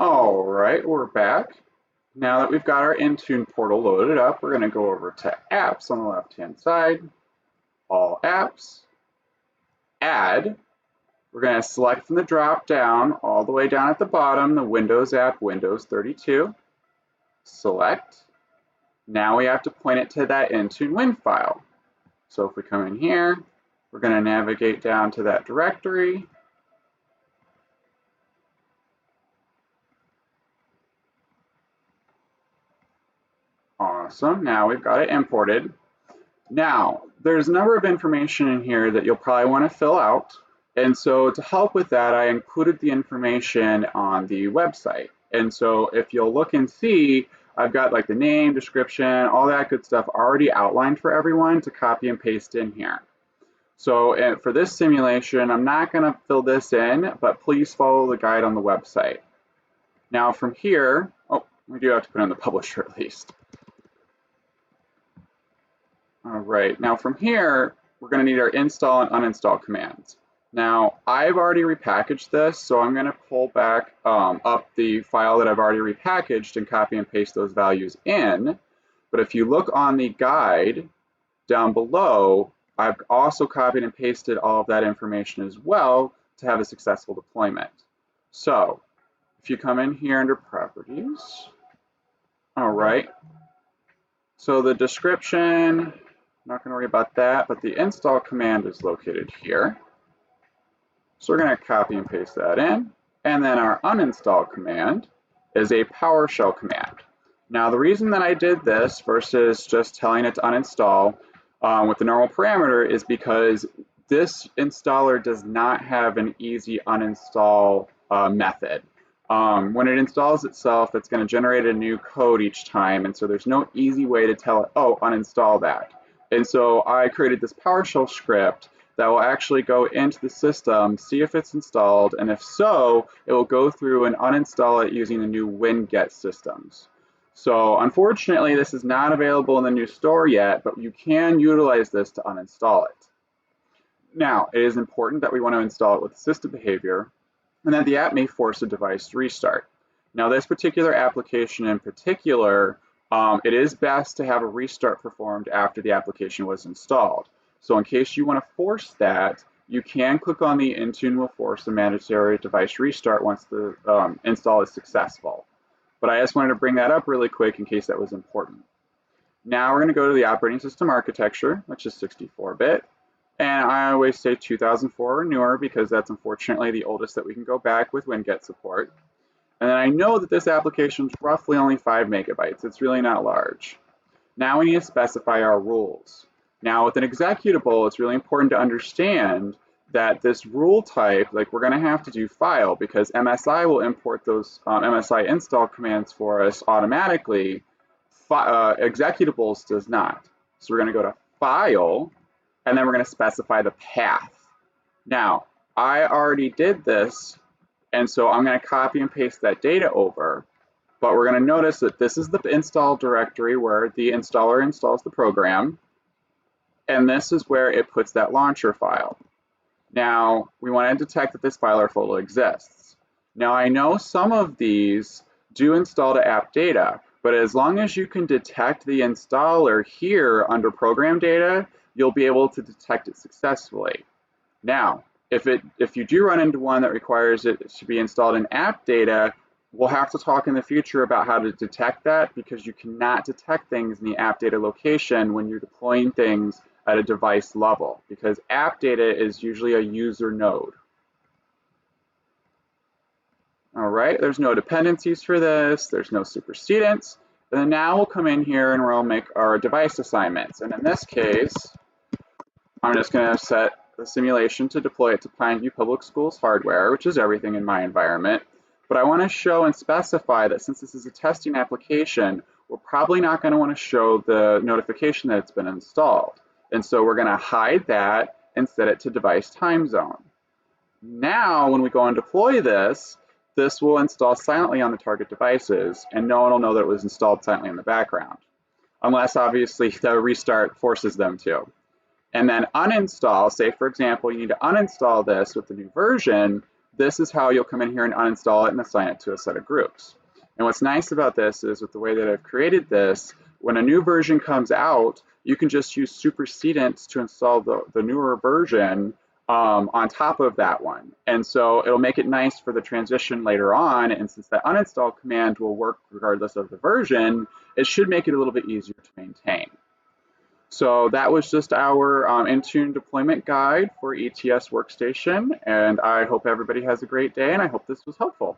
All right, we're back. Now that we've got our Intune portal loaded up, we're going to go over to Apps on the left-hand side, All Apps, Add. We're going to select from the drop-down all the way down at the bottom the Windows app, Windows 32. Select. Now we have to point it to that Intune Win file. So if we come in here, we're going to navigate down to that directory. Awesome, now we've got it imported. Now, there's a number of information in here that you'll probably want to fill out. And so to help with that, I included the information on the website. And so if you'll look and see, I've got like the name, description, all that good stuff already outlined for everyone to copy and paste in here. So for this simulation, I'm not going to fill this in, but please follow the guide on the website. Now from here, oh, we do have to put in the publisher at least. All right, now from here, we're going to need our install and uninstall commands. Now, I've already repackaged this, so I'm going to pull back up the file that I've already repackaged and copy and paste those values in. But if you look on the guide down below, I've also copied and pasted all of that information as well to have a successful deployment. So, if you come in here under Properties, all right, so the description, not going to worry about that, but the install command is located here. So we're going to copy and paste that in. And then our uninstall command is a PowerShell command. Now the reason that I did this versus just telling it to uninstall with the normal parameter is because this installer does not have an easy uninstall method. When it installs itself, it's going to generate a new code each time, and so there's no easy way to tell it, oh, uninstall that. And so I created this PowerShell script that will actually go into the system, see if it's installed, and if so, it will go through and uninstall it using the new winget systems. So unfortunately, this is not available in the new store yet, but you can utilize this to uninstall it. Now, it is important that we want to install it with system behavior, and that the app may force a device to restart. Now, this particular application in particular, it is best to have a restart performed after the application was installed. So in case you want to force that, you can click on the Intune will force a mandatory device restart once the install is successful. But I just wanted to bring that up really quick in case that was important. Now we're going to go to the operating system architecture, which is 64-bit. And I always say 2004 or newer because that's unfortunately the oldest that we can go back with winget support. And then I know that this application is roughly only 5 megabytes. It's really not large. Now we need to specify our rules. Now with an executable, it's really important to understand that this rule type, like we're going to have to do file because MSI will import those MSI install commands for us automatically. Executables does not. So we're going to go to File, and then we're going to specify the path. Now, I already did this, and so I'm going to copy and paste that data over, but we're going to notice that this is the install directory where the installer installs the program, and this is where it puts that launcher file. Now, we want to detect that this file or folder exists. Now, I know some of these do install to app data, but as long as you can detect the installer here under program data, you'll be able to detect it successfully. Now, if you do run into one that requires it to be installed in app data, we'll have to talk in the future about how to detect that because you cannot detect things in the app data location when you're deploying things at a device level because app data is usually a user node. All right, there's no dependencies for this, there's no supersedence. And then now we'll come in here and we'll make our device assignments. And in this case, I'm just going to set the simulation to deploy it to Pineview Public Schools hardware, which is everything in my environment. But I want to show and specify that since this is a testing application, we're probably not going to want to show the notification that it's been installed. And so we're going to hide that and set it to device time zone. Now, when we go and deploy this, this will install silently on the target devices, and no one will know that it was installed silently in the background, unless obviously the restart forces them to. And then uninstall, say for example, you need to uninstall this with the new version, this is how you'll come in here and uninstall it and assign it to a set of groups. And what's nice about this is with the way that I've created this, when a new version comes out, you can just use supersedents to install the newer version on top of that one. And so it'll make it nice for the transition later on. And since that uninstall command will work regardless of the version, it should make it a little bit easier to maintain. So that was just our Intune deployment guide for ETS Workstation. And I hope everybody has a great day, and I hope this was helpful.